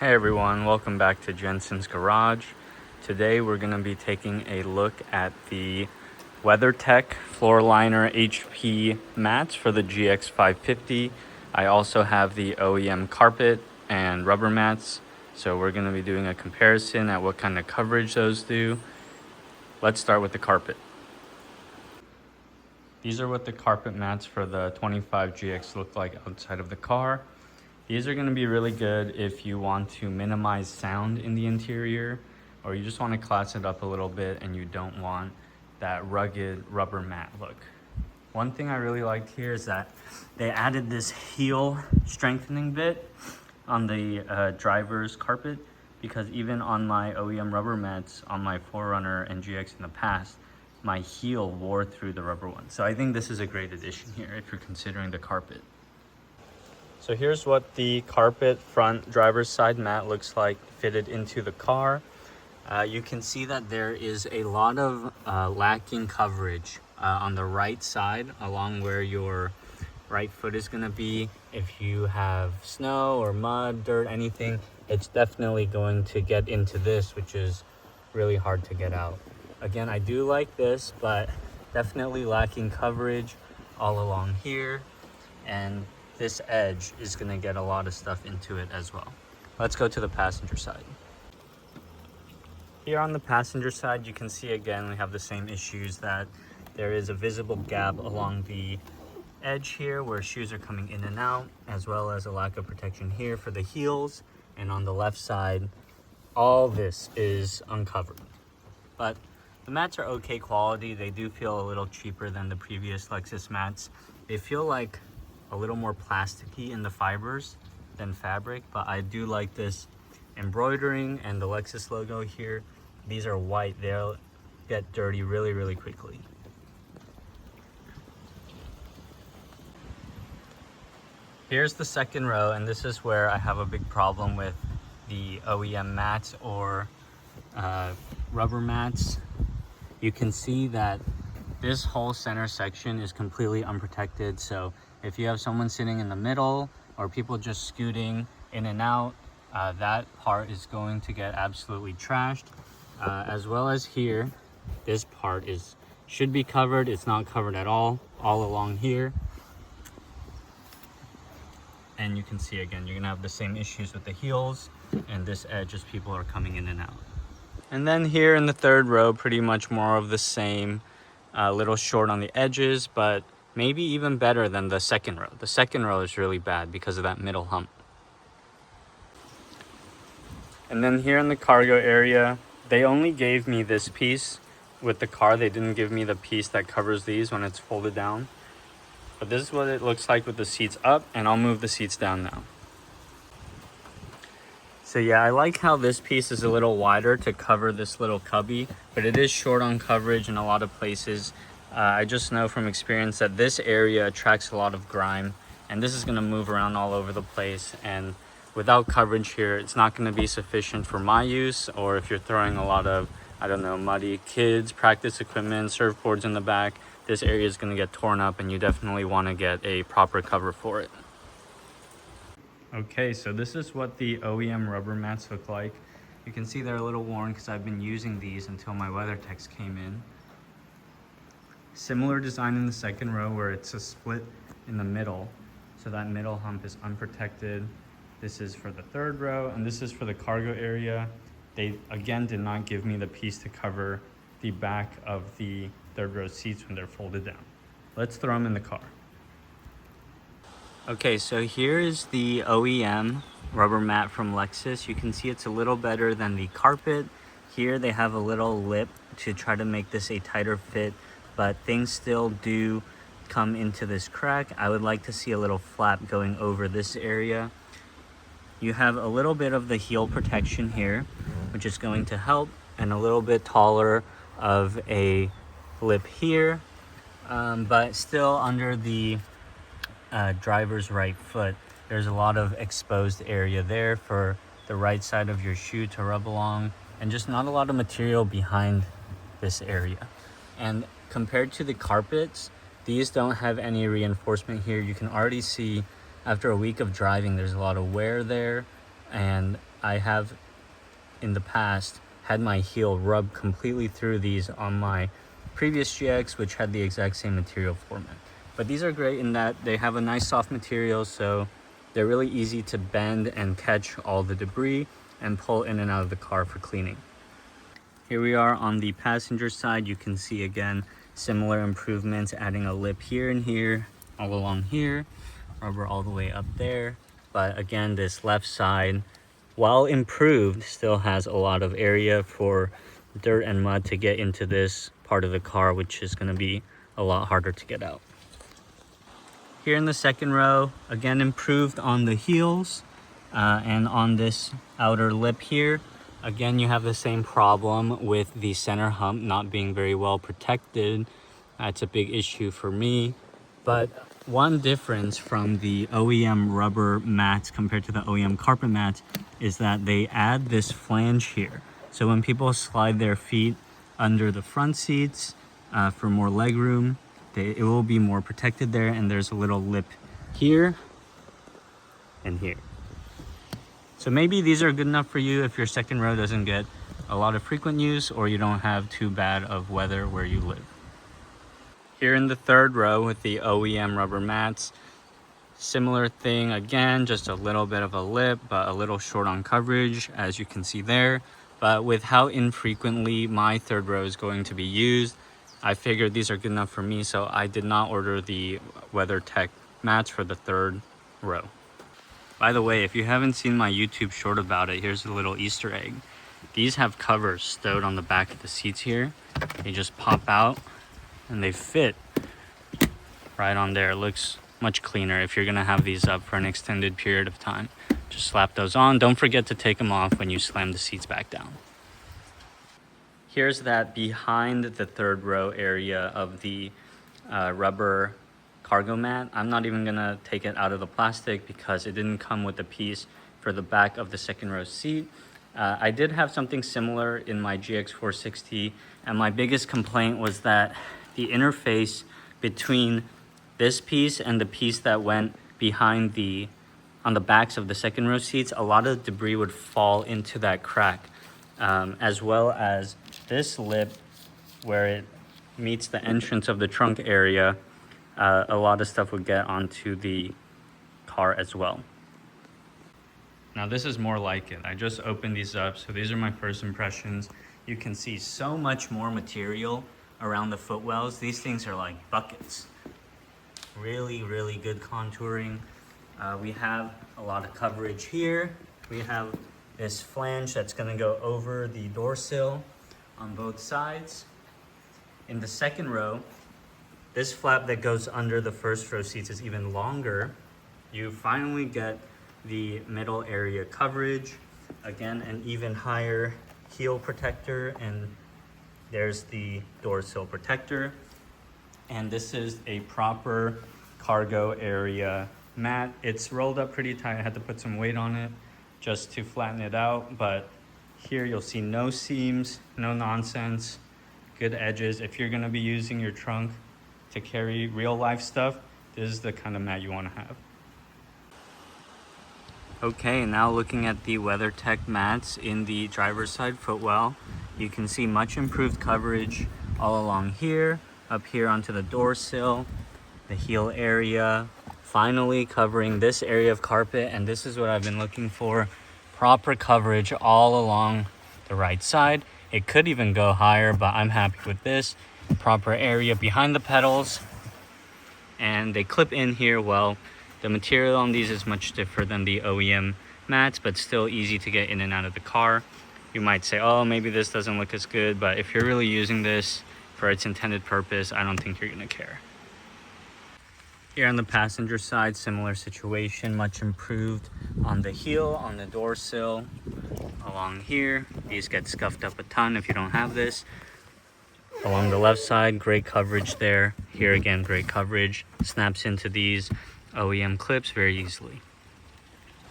Hey everyone, welcome back to Jensen's Garage. Today we're going to be taking a look at the WeatherTech floor liner HP mats for the GX550. I also have the OEM carpet and rubber mats, so we're going to be doing a comparison at what kind of coverage those do. Let's start with the carpet. These are what the carpet mats for the 25GX look like outside of the car. These are going to be really good if you want to minimize sound in the interior, or you just want to class it up a little bit and you don't want that rugged rubber mat look. One thing I really liked here is that they added this heel strengthening bit on the driver's carpet, because even on my OEM rubber mats on my 4Runner and GX in the past, my heel wore through the rubber one. So I think this is a great addition here if you're considering the carpet. So here's what the carpet front driver's side mat looks like fitted into the car. You can see that there is a lot of lacking coverage on the right side along where your right foot is going to be. If you have snow or mud, dirt, anything, it's definitely going to get into this, which is really hard to get out. Again, I do like this, but definitely lacking coverage all along here, and this edge is going to get a lot of stuff into it as well. Let's go to the passenger side. Here on the passenger side, you can see again we have the same issues, that there is a visible gap along the edge here where shoes are coming in and out, as well as a lack of protection here for the heels. And on the left side, all this is uncovered. But the mats are okay quality. They do feel a little cheaper than the previous Lexus mats. They feel like a little more plasticky in the fibers than fabric, but I do like this embroidering and the Lexus logo here. These are white. They'll get dirty really quickly. Here's the second row, and this is where I have a big problem with the OEM mats or rubber mats. You can see that this whole center section is completely unprotected, so if you have someone sitting in the middle or people just scooting in and out, that part is going to get absolutely trashed. As well as here, this part should be covered. It's not covered at all along here. And you can see again, you're gonna have the same issues with the heels and this edge as people are coming in and out. And then here in the third row, pretty much more of the same, a little short on the edges, but maybe even better than the second row. The second row is really bad because of that middle hump. And then here in the cargo area, they only gave me this piece with the car. They didn't give me the piece that covers these when it's folded down. But this is what it looks like with the seats up, and I'll move the seats down now. So yeah, I like how this piece is a little wider to cover this little cubby, but it is short on coverage in a lot of places. I just know from experience that this area attracts a lot of grime, and this is going to move around all over the place, and without coverage here, it's not going to be sufficient for my use, or if you're throwing a lot of, I don't know, muddy kids, practice equipment, surfboards in the back, this area is going to get torn up, and you definitely want to get a proper cover for it. Okay, so this is what the OEM rubber mats look like. You can see they're a little worn because I've been using these until my WeatherTechs came in. Similar design in the second row where it's a split in the middle, so that middle hump is unprotected. This is for the third row, and this is for the cargo area. They again did not give me the piece to cover the back of the third row seats when they're folded down. Let's throw them in the car. Okay, so here is the OEM rubber mat from Lexus. You can see it's a little better than the carpet. Here they have a little lip to try to make this a tighter fit, but things still do come into this crack. I would like to see a little flap going over this area. You have a little bit of the heel protection here, which is going to help, and a little bit taller of a lip here, but still under the driver's right foot, there's a lot of exposed area there for the right side of your shoe to rub along, and just not a lot of material behind this area. And compared to the carpets, these don't have any reinforcement here. You can already see after a week of driving, there's a lot of wear there. and I have in the past had my heel rub completely through these on my previous GX, which had the exact same material format. But these are great in that they have a nice soft material, so they're really easy to bend and catch all the debris and pull in and out of the car for cleaning. Here we are on the passenger side. You can see again similar improvements, adding a lip here and here, all along here, rubber all the way up there. But again, this left side, while improved, still has a lot of area for dirt and mud to get into this part of the car, which is going to be a lot harder to get out. Here in the second row, again improved on the heels and on this outer lip here. Again, you have the same problem with the center hump not being very well protected. That's a big issue for me. But one difference from the OEM rubber mats compared to the OEM carpet mats is that they add this flange here. So when people slide their feet under the front seats for more leg room, it will be more protected there, and there's a little lip here and here. So maybe these are good enough for you if your second row doesn't get a lot of frequent use or you don't have too bad of weather where you live. Here in the third row with the OEM rubber mats, similar thing again, just a little bit of a lip, but a little short on coverage, as you can see there. But with how infrequently my third row is going to be used, I figured these are good enough for me, so I did not order the WeatherTech mats for the third row. By the way, if you haven't seen my YouTube short about it, here's a little Easter egg. These have covers stowed on the back of the seats here. They just pop out and they fit right on there. It looks much cleaner if you're gonna have these up for an extended period of time. Just slap those on. Don't forget to take them off when you slam the seats back down. Here's that behind the third row area of the rubber cargo mat. I'm not even gonna take it out of the plastic because it didn't come with a piece for the back of the second row seat. I did have something similar in my GX550, and my biggest complaint was that the interface between this piece and the piece that went behind on the backs of the second row seats, a lot of debris would fall into that crack, as well as this lip where it meets the entrance of the trunk area. A lot of stuff would get onto the car as well. Now this is more like it. I just opened these up, so these are my first impressions. You can see so much more material around the footwells. These things are like buckets. Really, really good contouring. We have a lot of coverage here. We have this flange that's gonna go over the door sill on both sides. In the second row, this flap that goes under the first row seats is even longer. You finally get the middle area coverage. Again, an even higher heel protector, and there's the door sill protector. And this is a proper cargo area mat. It's rolled up pretty tight. I had to put some weight on it just to flatten it out, but here you'll see no seams, no nonsense, good edges. If you're gonna be using your trunk to carry real life stuff, this is the kind of mat you wanna have. Okay, now looking at the WeatherTech mats in the driver's side footwell, you can see much improved coverage all along here, up here onto the door sill, the heel area, finally covering this area of carpet, and this is what I've been looking for, proper coverage all along the right side. It could even go higher, but I'm happy with this. Proper area behind the pedals, and they clip in here well. The material on these is much stiffer than the OEM mats, but still easy to get in and out of the car. You might say, oh, maybe this doesn't look as good, but if you're really using this for its intended purpose, I don't think you're gonna care. Here on the passenger side, similar situation, much improved on the heel, on the door sill, along here. These get scuffed up a ton if you don't have this. Along the left side, great coverage there. Here again, great coverage. Snaps into these OEM clips very easily.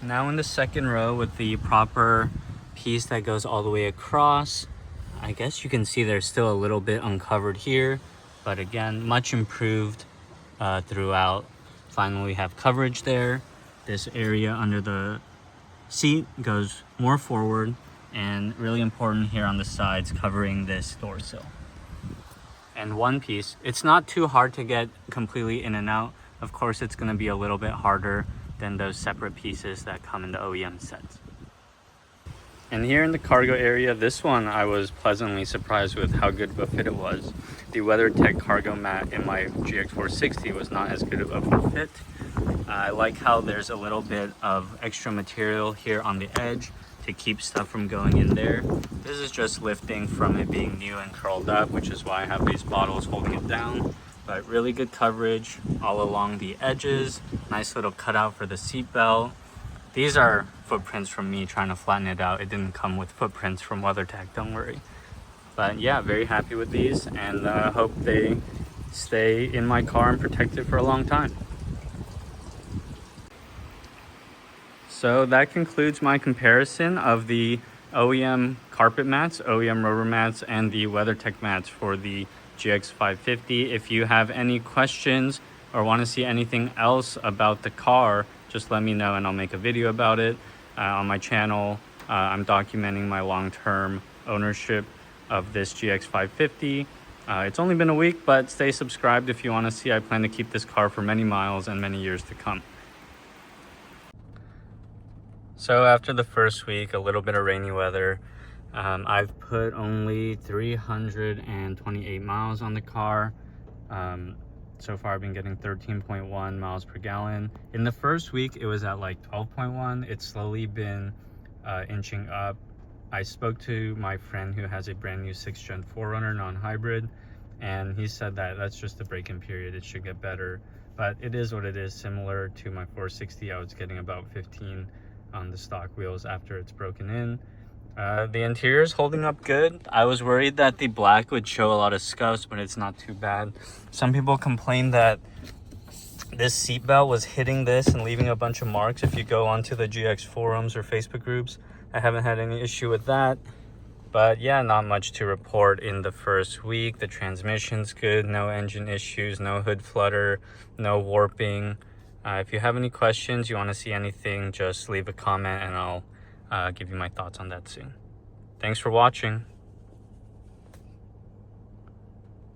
Now in the second row with the proper piece that goes all the way across, I guess you can see there's still a little bit uncovered here, but again, much improved throughout. Finally have coverage there. This area under the seat goes more forward, and really important here on the sides, covering this door sill. And one piece, it's not too hard to get completely in and out. Of course, it's going to be a little bit harder than those separate pieces that come in the OEM sets. And here in the cargo area, this one I was pleasantly surprised with how good of a fit it was. The WeatherTech cargo mat in my GX460 was not as good of a fit. I like how there's a little bit of extra material here on the edge to keep stuff from going in there. This is just lifting from it being new and curled up, which is why I have these bottles holding it down. But really good coverage all along the edges. Nice little cutout for the seat belt. These are footprints from me trying to flatten it out. It didn't come with footprints from WeatherTech, don't worry. But yeah, very happy with these, and hope they stay in my car and protected for a long time. So that concludes my comparison of the OEM Carpet Mats, OEM Rubber Mats, and the WeatherTech Mats for the GX550. If you have any questions or want to see anything else about the car, just let me know and I'll make a video about it. On my channel, I'm documenting my long-term ownership of this GX550. It's only been a week, but stay subscribed if you want to see. I plan to keep this car for many miles and many years to come. So after the first week, a little bit of rainy weather, I've put only 328 miles on the car. So far I've been getting 13.1 miles per gallon. In the first week it was at like 12.1. It's slowly been inching up. I spoke to my friend who has a brand new 6th gen 4Runner non-hybrid, and he said that that's just the break-in period. It should get better, but it is what it is. Similar to my 460, I was getting about 15 on the stock wheels after it's broken in. The interior is holding up good. I was worried that the black would show a lot of scuffs, but it's not too bad. Some people complained that this seatbelt was hitting this and leaving a bunch of marks if you go onto the GX forums or Facebook groups. I haven't had any issue with that. But yeah, not much to report in the first week. The transmission's good, no engine issues, no hood flutter, no warping. If you have any questions, you want to see anything, just leave a comment and I'll give you my thoughts on that soon. Thanks for watching.